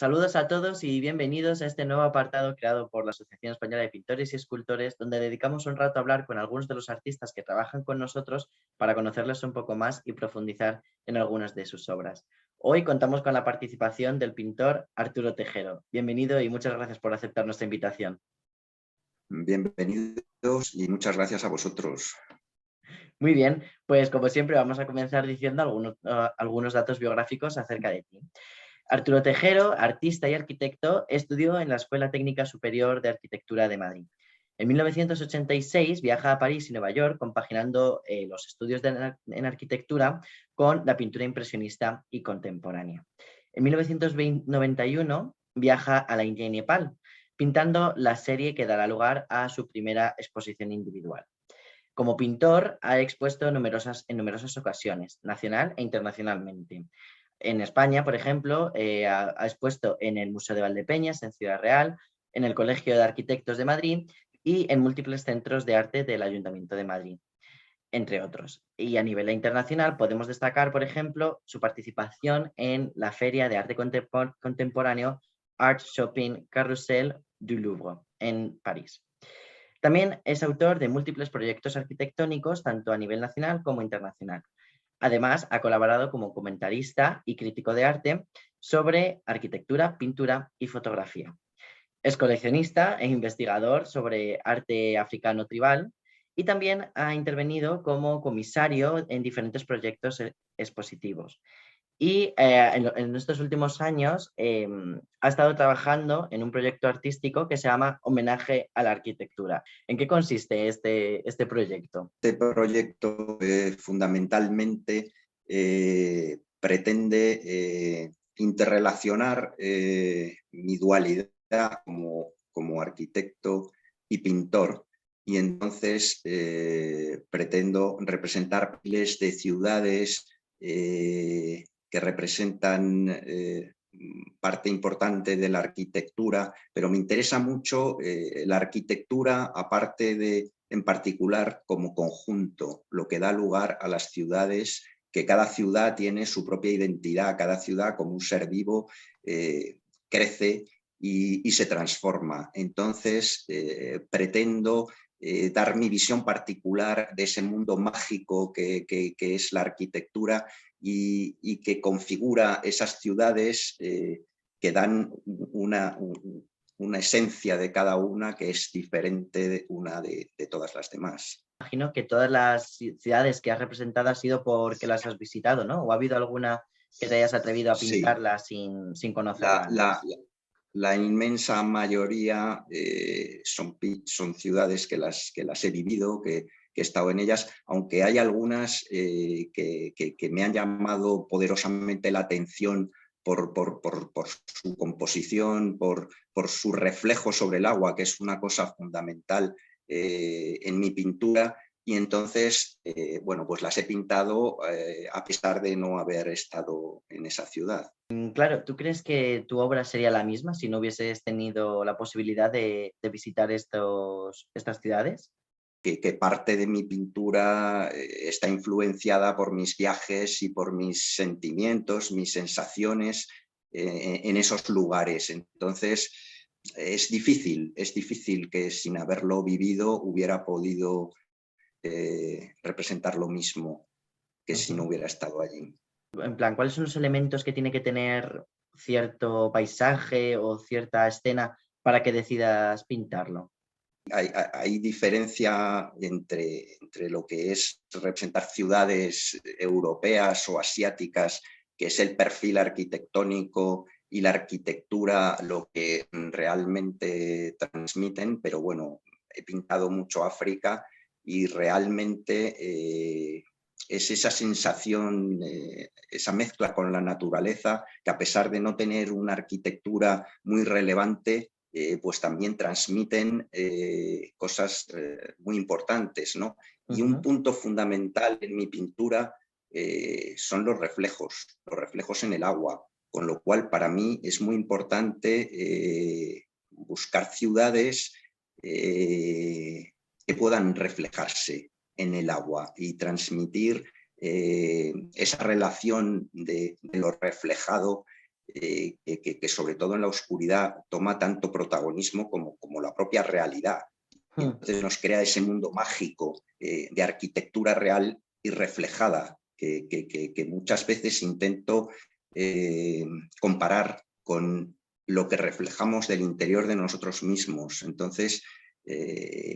Saludos a todos y bienvenidos a este nuevo apartado creado por la Asociación Española de Pintores y Escultores, donde dedicamos un rato a hablar con algunos de los artistas que trabajan con nosotros para conocerles un poco más y profundizar en algunas de sus obras. Hoy contamos con la participación del pintor Arturo Tejero. Bienvenido y muchas gracias por aceptar nuestra invitación. Bienvenidos y muchas gracias a vosotros. Muy bien, pues como siempre vamos a comenzar diciendo algunos datos biográficos acerca de ti. Arturo Tejero, artista y arquitecto, estudió en la Escuela Técnica Superior de Arquitectura de Madrid. En 1986 viaja a París y Nueva York, compaginando los estudios en arquitectura con la pintura impresionista y contemporánea. En 1991 viaja a la India y Nepal, pintando la serie que dará lugar a su primera exposición individual. Como pintor ha expuesto en numerosas ocasiones, nacional e internacionalmente. En España, por ejemplo, ha expuesto en el Museo de Valdepeñas, en Ciudad Real, en el Colegio de Arquitectos de Madrid y en múltiples centros de arte del Ayuntamiento de Madrid, entre otros. Y a nivel internacional podemos destacar, por ejemplo, su participación en la Feria de Arte Contemporáneo Art Shopping Carrousel du Louvre, en París. También es autor de múltiples proyectos arquitectónicos, tanto a nivel nacional como internacional. Además, ha colaborado como comentarista y crítico de arte sobre arquitectura, pintura y fotografía. Es coleccionista e investigador sobre arte africano tribal y también ha intervenido como comisario en diferentes proyectos expositivos. Y en estos últimos años ha estado trabajando en un proyecto artístico que se llama Homenaje a la Arquitectura. ¿En qué consiste este proyecto? Este proyecto fundamentalmente pretende interrelacionar mi dualidad como arquitecto y pintor, y entonces pretendo representar miles de ciudades que representan parte importante de la arquitectura, pero me interesa mucho la arquitectura, aparte de, en particular, como conjunto, lo que da lugar a las ciudades, que cada ciudad tiene su propia identidad, cada ciudad como un ser vivo crece y se transforma. Entonces, pretendo dar mi visión particular de ese mundo mágico que es la arquitectura y que configura esas ciudades que dan una esencia de cada una que es diferente de una de todas las demás. Imagino que todas las ciudades que has representado ha sido porque las has visitado, ¿no? ¿O ha habido alguna que te hayas atrevido a Sí, pintarla sin la, conocerla la, antes? la inmensa mayoría son ciudades que las he vivido, que he estado en ellas, aunque hay algunas que me han llamado poderosamente la atención por su composición, por su reflejo sobre el agua, que es una cosa fundamental en mi pintura. Y entonces, bueno, pues las he pintado a pesar de no haber estado en esa ciudad. Claro, ¿tú crees que tu obra sería la misma si no hubieses tenido la posibilidad de visitar estas ciudades? Que parte de mi pintura está influenciada por mis viajes y por mis sentimientos, mis sensaciones en esos lugares. Entonces, es difícil que sin haberlo vivido hubiera podido representar lo mismo que si no hubiera estado allí. En plan, ¿cuáles son los elementos que tiene que tener cierto paisaje o cierta escena para que decidas pintarlo? Hay diferencia entre lo que es representar ciudades europeas o asiáticas, que es el perfil arquitectónico y la arquitectura lo que realmente transmiten, pero bueno, he pintado mucho África y realmente es esa sensación, esa mezcla con la naturaleza, que a pesar de no tener una arquitectura muy relevante, pues también transmiten cosas muy importantes, ¿no? Y un punto fundamental en mi pintura son los reflejos en el agua, con lo cual para mí es muy importante buscar ciudades que puedan reflejarse en el agua y transmitir esa relación de lo reflejado que sobre todo en la oscuridad toma tanto protagonismo como la propia realidad. Y entonces nos crea ese mundo mágico de arquitectura real y reflejada que muchas veces intento comparar con lo que reflejamos del interior de nosotros mismos. Entonces,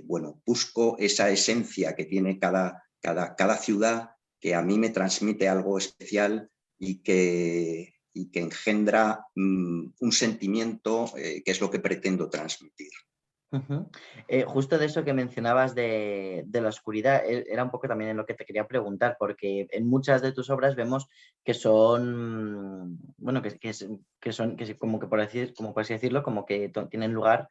bueno, busco esa esencia que tiene cada ciudad, que a mí me transmite algo especial y que engendra un sentimiento que es lo que pretendo transmitir. Justo de eso que mencionabas de la oscuridad, era un poco también en lo que te quería preguntar, porque en muchas de tus obras vemos que son, bueno, que son, como que por decir, como por así decirlo, como que tienen lugar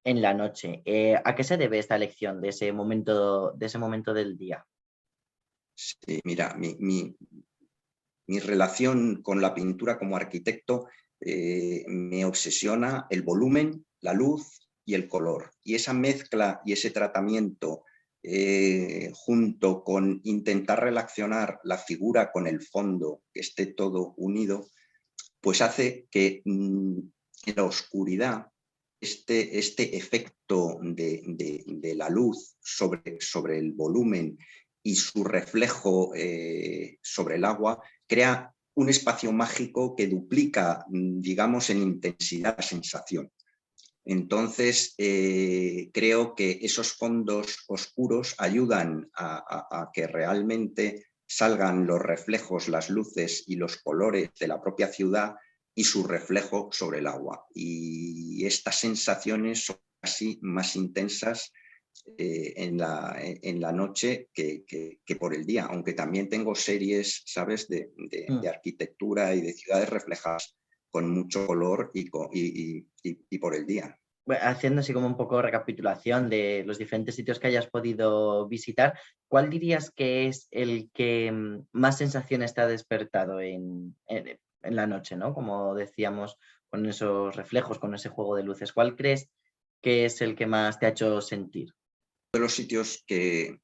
en la noche. ¿A qué se debe esta elección de ese momento del día? Sí, mira, mi relación con la pintura como arquitecto me obsesiona el volumen, la luz y el color. Y esa mezcla y ese tratamiento junto con intentar relacionar la figura con el fondo, que esté todo unido, pues hace que en la oscuridad este efecto de la luz sobre el volumen y su reflejo sobre el agua crea un espacio mágico que duplica, digamos, en intensidad la sensación. Entonces, creo que esos fondos oscuros ayudan a que realmente salgan los reflejos, las luces y los colores de la propia ciudad y su reflejo sobre el agua. Y estas sensaciones son casi más intensas en la noche que por el día, aunque también tengo series, ¿sabes?, de arquitectura y de ciudades reflejadas con mucho color y por el día. Haciendo así como un poco recapitulación de los diferentes sitios que hayas podido visitar, ¿cuál dirías que es el que más sensaciones te ha despertado en la noche, ¿no? Como decíamos, con esos reflejos, con ese juego de luces. ¿Cuál crees que es el que más te ha hecho sentir? De los sitios que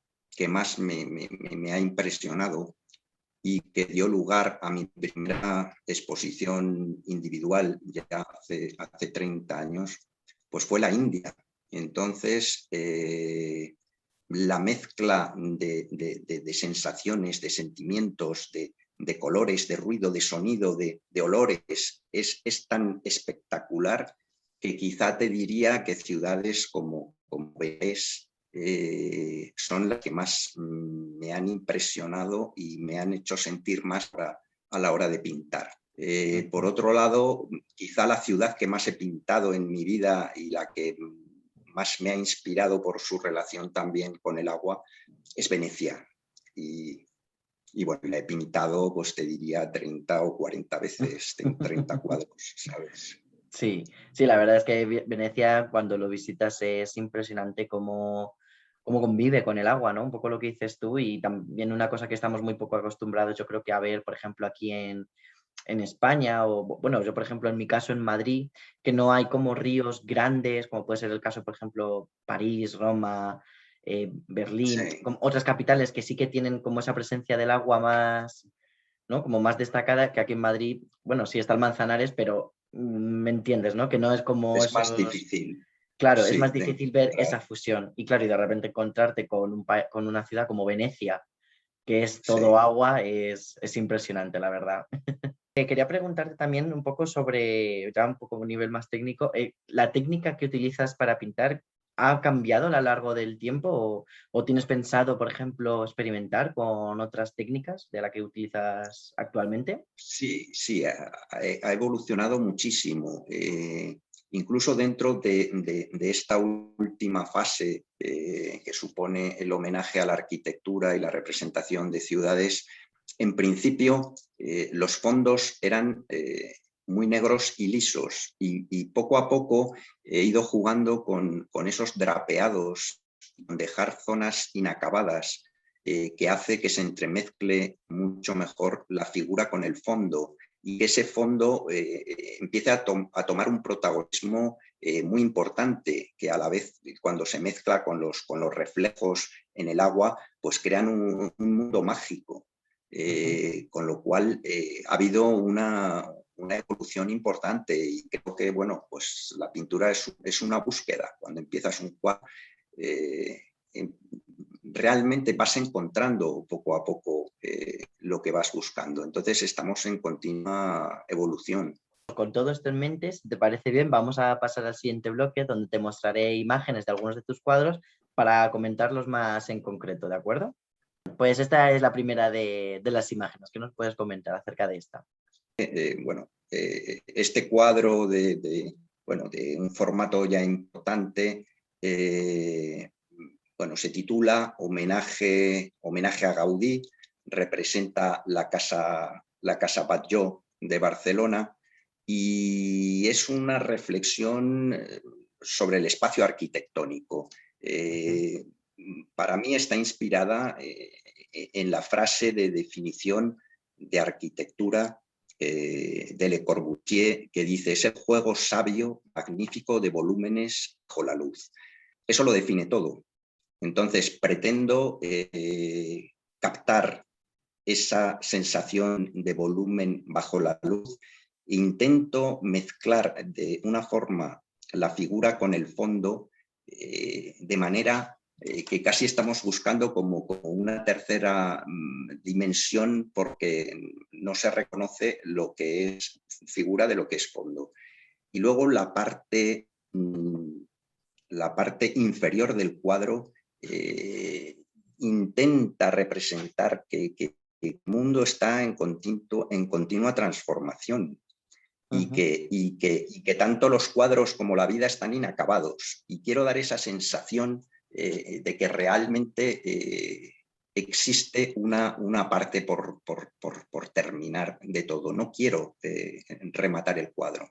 más me ha impresionado y que dio lugar a mi primera exposición individual ya hace 30 años, pues fue la India. Entonces, la mezcla de sensaciones, de sentimientos, de colores, de ruido, de sonido, de olores, es tan espectacular que quizá te diría que ciudades como ves, son las que más me han impresionado y me han hecho sentir más a la hora de pintar. Por otro lado, quizá la ciudad que más he pintado en mi vida y la que más me ha inspirado por su relación también con el agua es Venecia. Y bueno, la he pintado, pues te diría 30 o 40 veces, tengo 30 cuadros, ¿sabes? Sí, sí, la verdad es que Venecia, cuando lo visitas, es impresionante cómo convive con el agua, ¿no? Un poco lo que dices tú, y también una cosa que estamos muy poco acostumbrados, yo creo que a ver, por ejemplo, aquí en España, o bueno, yo por ejemplo en mi caso en Madrid, que no hay como ríos grandes, como puede ser el caso, por ejemplo, París, Roma, Berlín, Sí, como otras capitales que sí que tienen como esa presencia del agua más, ¿no? Como más destacada, que aquí en Madrid, bueno, sí está el Manzanares, pero me entiendes, ¿no? Que no es como es más esos... difícil, Claro, es sí, más de difícil ver esa encontrar. fusión. Y claro, y de repente encontrarte con, con una ciudad como Venecia, que es todo Sí. agua, es impresionante, la verdad. Quería preguntarte también un poco sobre, ya un poco a un nivel más técnico, ¿la técnica que utilizas para pintar ha cambiado a lo largo del tiempo o tienes pensado, por ejemplo, experimentar con otras técnicas de la que utilizas actualmente? Sí, sí, ha evolucionado muchísimo. Incluso dentro de esta última fase que supone el homenaje a la arquitectura y la representación de ciudades, en principio los fondos eran muy negros y lisos y poco a poco he ido jugando con esos drapeados, dejar zonas inacabadas que hace que se entremezcle mucho mejor la figura con el fondo y que ese fondo empiece a tomar un protagonismo muy importante, que a la vez cuando se mezcla con los reflejos en el agua, pues crean un mundo mágico. Con lo cual ha habido una evolución importante y creo que, bueno, pues la pintura es una búsqueda. Cuando empiezas un cuadro, realmente vas encontrando poco a poco lo que vas buscando. Entonces estamos en continua evolución. Con todo esto en mente, si te parece bien, vamos a pasar al siguiente bloque donde te mostraré imágenes de algunos de tus cuadros para comentarlos más en concreto, ¿de acuerdo? Pues esta es la primera de las imágenes. ¿Qué nos puedes comentar acerca de esta? Bueno, este cuadro de un formato ya importante, bueno, se titula Homenaje a Gaudí, representa la casa Batlló de Barcelona y es una reflexión sobre el espacio arquitectónico. Para mí está inspirada en la frase de definición de arquitectura de Le Corbusier, que dice: es el juego sabio, magnífico de volúmenes bajo la luz. Eso lo define todo. Entonces, pretendo captar esa sensación de volumen bajo la luz. Intento mezclar de una forma la figura con el fondo, de manera que casi estamos buscando como una tercera dimensión, porque no se reconoce lo que es figura de lo que es fondo. Y luego la parte inferior del cuadro intenta representar que el mundo está en continua transformación. Y que tanto los cuadros como la vida están inacabados. Y quiero dar esa sensación de que realmente existe una parte por terminar de todo. No quiero rematar el cuadro.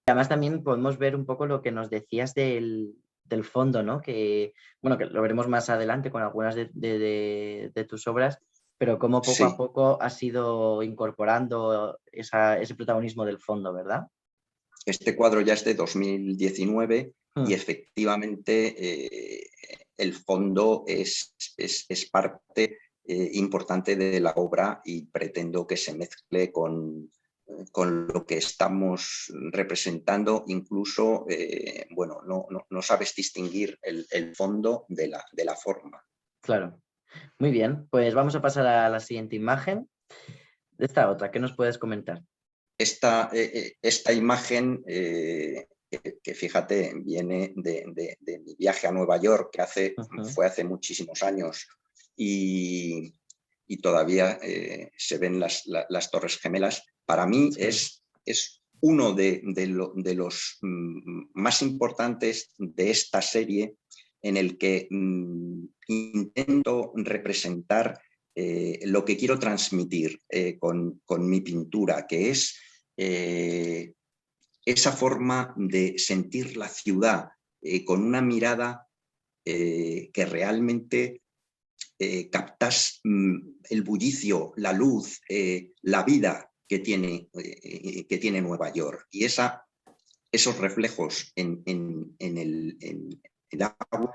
Además también podemos ver un poco lo que nos decías del fondo, ¿no? Que, bueno, que lo veremos más adelante con algunas de tus obras, pero cómo poco a poco has ido incorporando ese protagonismo del fondo, ¿verdad? Este cuadro ya es de 2019 y efectivamente el fondo es parte importante de la obra y pretendo que se mezcle con lo que estamos representando. Incluso, bueno, no sabes distinguir el fondo de la forma. Claro. Muy bien, pues vamos a pasar a la siguiente imagen. Esta otra, ¿qué nos puedes comentar? Esta imagen, que fíjate, viene de mi viaje a Nueva York, que fue hace muchísimos años, y todavía se ven las Torres Gemelas. Para mí es uno de los más importantes de esta serie, en el que intento representar lo que quiero transmitir con mi pintura, que es esa forma de sentir la ciudad con una mirada que realmente captas el bullicio, la luz, la vida que tiene Nueva York. Y esos reflejos en el agua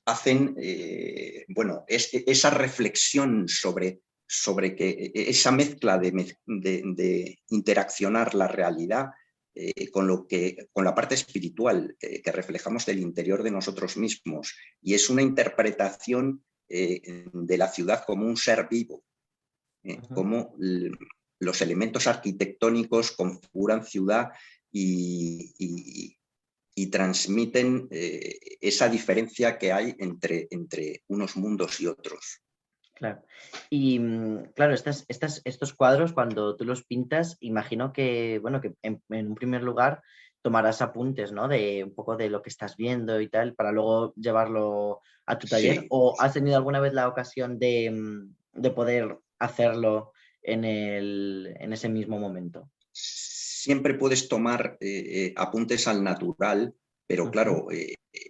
hacen bueno, esa reflexión sobre que esa mezcla de interaccionar la realidad con la parte espiritual que reflejamos del interior de nosotros mismos. Y es una interpretación de la ciudad como un ser vivo, como los elementos arquitectónicos configuran ciudad y transmiten esa diferencia que hay entre unos mundos y otros. Claro. Y claro, estos cuadros, cuando tú los pintas, imagino que, bueno, que en un primer lugar tomarás apuntes, ¿no? De un poco de lo que estás viendo y tal, para luego llevarlo a tu taller. ¿O has tenido alguna vez la ocasión de poder hacerlo en ese mismo momento? Siempre puedes tomar apuntes al natural, pero claro,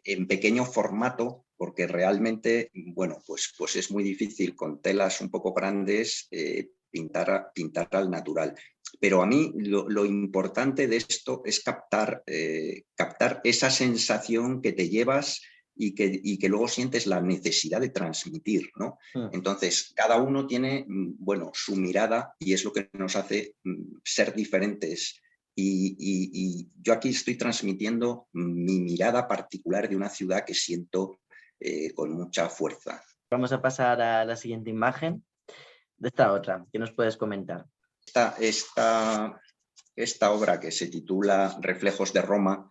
en pequeño formato, porque realmente, bueno, pues es muy difícil con telas un poco grandes pintar al natural. Pero a mí lo importante de esto es captar esa sensación que te llevas y que luego sientes la necesidad de transmitir, ¿no? Entonces, cada uno tiene, bueno, su mirada, y es lo que nos hace ser diferentes y yo aquí estoy transmitiendo mi mirada particular de una ciudad que siento con mucha fuerza. Vamos a pasar a la siguiente imagen de esta otra. ¿Qué nos puedes comentar? Esta obra que se titula Reflejos de Roma,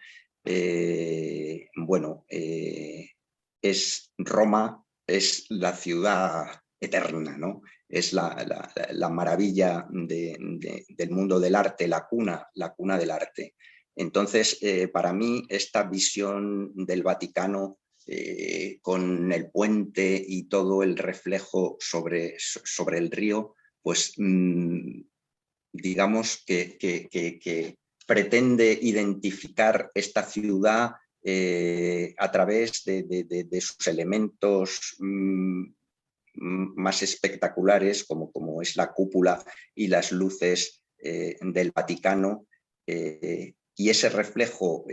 es Roma, es la ciudad eterna, ¿no? Es la maravilla del mundo del arte, la cuna del arte. Entonces, para mí, esta visión del Vaticano con el puente y todo el reflejo sobre el río, pues digamos que pretende identificar esta ciudad a través de sus elementos más espectaculares, como es la cúpula y las luces del Vaticano, y ese reflejo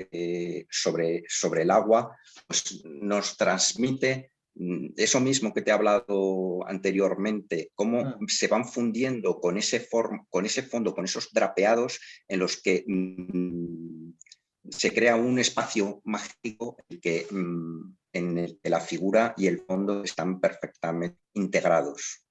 sobre el agua pues, nos transmite eso mismo que te he hablado anteriormente, cómo se van fundiendo con ese fondo, con esos drapeados en los que se crea un espacio mágico en el que la figura y el fondo están perfectamente integrados.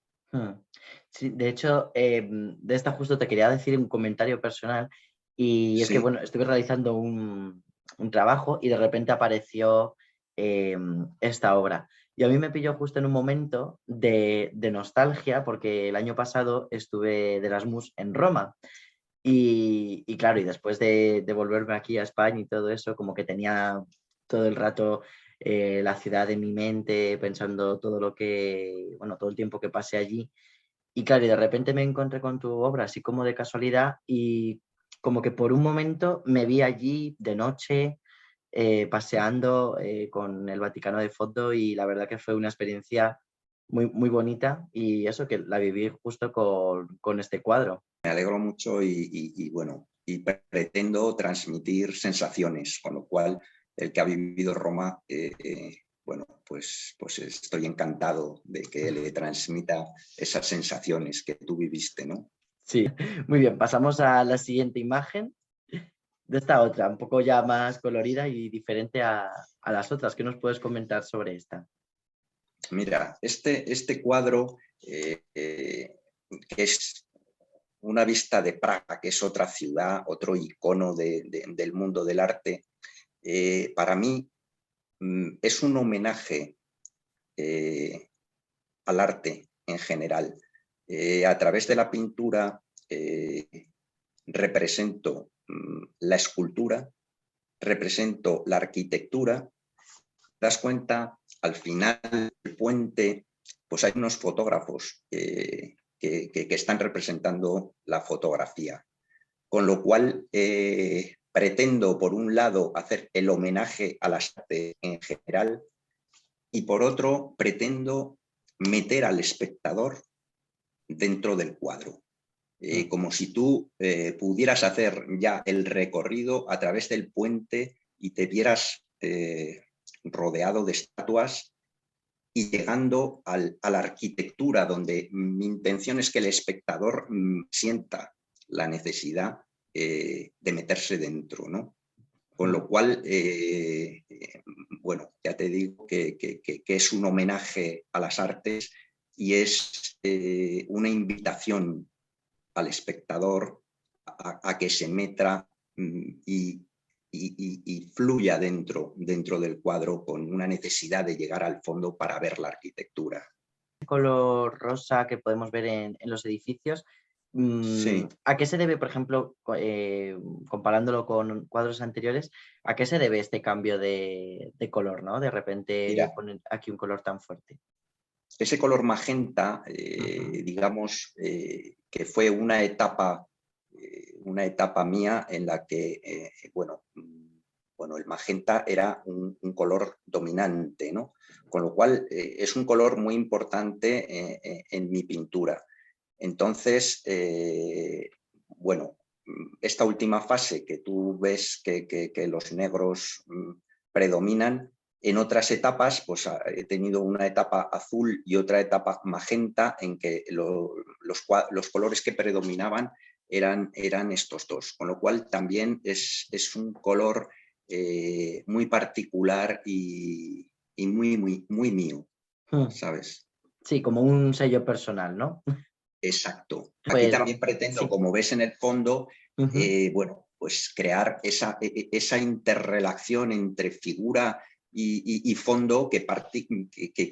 Sí, de hecho, de esta justo te quería decir un comentario personal y es que, Sí. bueno, estuve realizando un trabajo y de repente apareció esta obra. Y a mí me pilló justo en un momento de nostalgia porque el año pasado estuve de Erasmus en Roma y claro, y después de volverme aquí a España y todo eso, como que tenía todo el rato la ciudad en mi mente, pensando todo lo que, bueno, todo el tiempo que pasé allí. Y claro, y de repente me encontré con tu obra así como de casualidad y como que por un momento me vi allí de noche paseando con el Vaticano de fondo y la verdad que fue una experiencia muy, muy bonita y eso que la viví justo con este cuadro. Me alegro mucho y pretendo transmitir sensaciones, con lo cual el que ha vivido Roma, pues estoy encantado de que le transmita esas sensaciones que tú viviste, ¿no? Sí, muy bien, pasamos a la siguiente imagen de esta otra, un poco ya más colorida y diferente a las otras. ¿Qué nos puedes comentar sobre esta? Mira, este cuadro, que es una vista de Praga, que es otra ciudad, otro icono del mundo del arte, para mí es un homenaje al arte en general. A través de la pintura represento la escultura, represento la arquitectura. Te das cuenta, al final del puente, pues hay unos fotógrafos que están representando la fotografía. Con lo cual, pretendo, por un lado, hacer el homenaje a las artes en general y, por otro, pretendo meter al espectador dentro del cuadro. Como si tú pudieras hacer ya el recorrido a través del puente y te vieras rodeado de estatuas y llegando a la arquitectura, donde mi intención es que el espectador sienta la necesidad de meterse dentro, ¿no? Con lo cual, ya te digo que es un homenaje a las artes y es una invitación al espectador a que se meta y fluya dentro del cuadro con una necesidad de llegar al fondo para ver la arquitectura. El color rosa que podemos ver en los edificios, Sí. ¿a qué se debe, por ejemplo, comparándolo con cuadros anteriores, a qué se debe este cambio de color, ¿no? De repente Mira, poner aquí un color tan fuerte. ese color magenta, digamos, que fue una etapa mía en la que, el magenta era un color dominante, ¿no? Con lo cual es un color muy importante en mi pintura. Entonces, esta última fase que tú ves que los negros predominan, en otras etapas, pues he tenido una etapa azul y otra etapa magenta en que los colores que predominaban eran estos dos, con lo cual también es un color muy particular y muy mío, Mm. ¿sabes? Sí, como un sello personal, ¿no? Exacto. Aquí Pues también pretendo, sí. como ves en el fondo, Ujú. bueno, pues crear esa interrelación entre figura y fondo que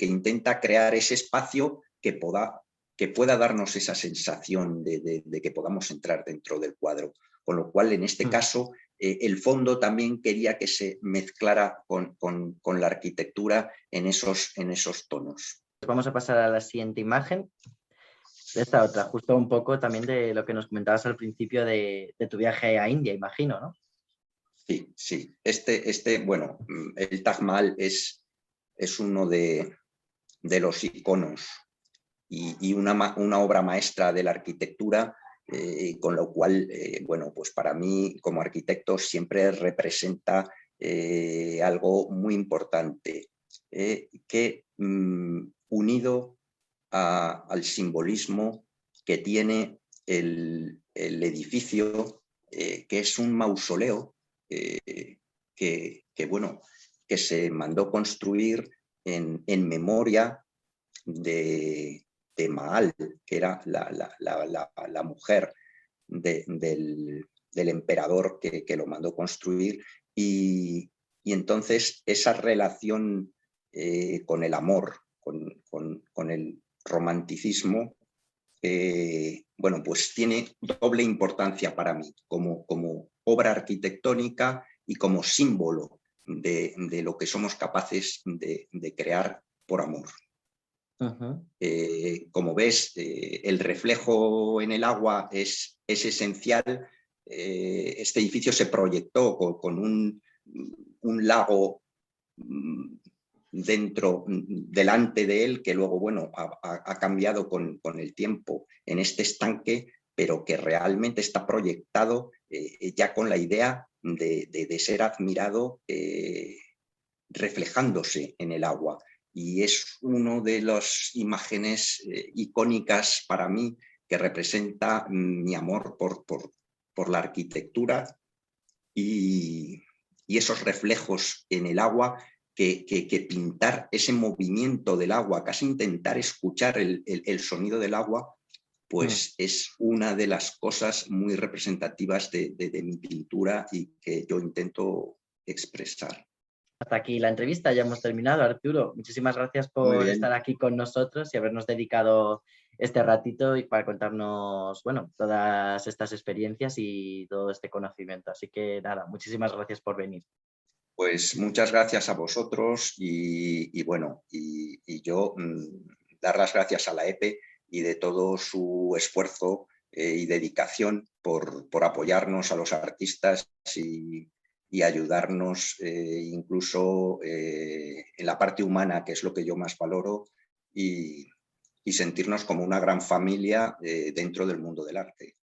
intenta crear ese espacio que pueda darnos esa sensación de que podamos entrar dentro del cuadro. Con lo cual, en este Mm. caso, el fondo también quería que se mezclara con la arquitectura en esos tonos. Vamos a pasar a la siguiente imagen. Esta otra, justo un poco también de lo que nos comentabas al principio de tu viaje a India, imagino, ¿no? Sí, sí. Bueno, el Taj Mahal es uno de los iconos y una obra maestra de la arquitectura, con lo cual, bueno, pues para mí como arquitecto siempre representa algo muy importante, que unido al simbolismo que tiene el edificio, que es un mausoleo bueno, que se mandó construir en memoria de Maal, que era la mujer del emperador que lo mandó construir, y entonces esa relación con el amor, con el romanticismo, bueno, pues tiene doble importancia para mí, como obra arquitectónica y como símbolo de lo que somos capaces de crear por amor. Ujú. Como ves, el reflejo en el agua es esencial. Este edificio se proyectó con un lago delante de él, que luego, bueno, ha cambiado con el tiempo en este estanque, pero que realmente está proyectado ya con la idea de ser admirado, reflejándose en el agua. Y es una de las imágenes icónicas para mí, que representa mi amor por la arquitectura y esos reflejos en el agua, que pintar ese movimiento del agua, casi intentar escuchar el sonido del agua, Mm. pues es una de las cosas muy representativas de mi pintura y que yo intento expresar. Hasta aquí la entrevista, ya hemos terminado, Arturo. Muchísimas gracias Muy por estar bien. aquí con nosotros y habernos dedicado este ratito y para contarnos, bueno, todas estas experiencias y todo este conocimiento. Así que nada, muchísimas gracias por venir. Pues muchas gracias a vosotros bueno, y yo dar las gracias a la EPE y de todo su esfuerzo y dedicación por apoyarnos a los artistas y ayudarnos incluso en la parte humana, que es lo que yo más valoro, y sentirnos como una gran familia dentro del mundo del arte.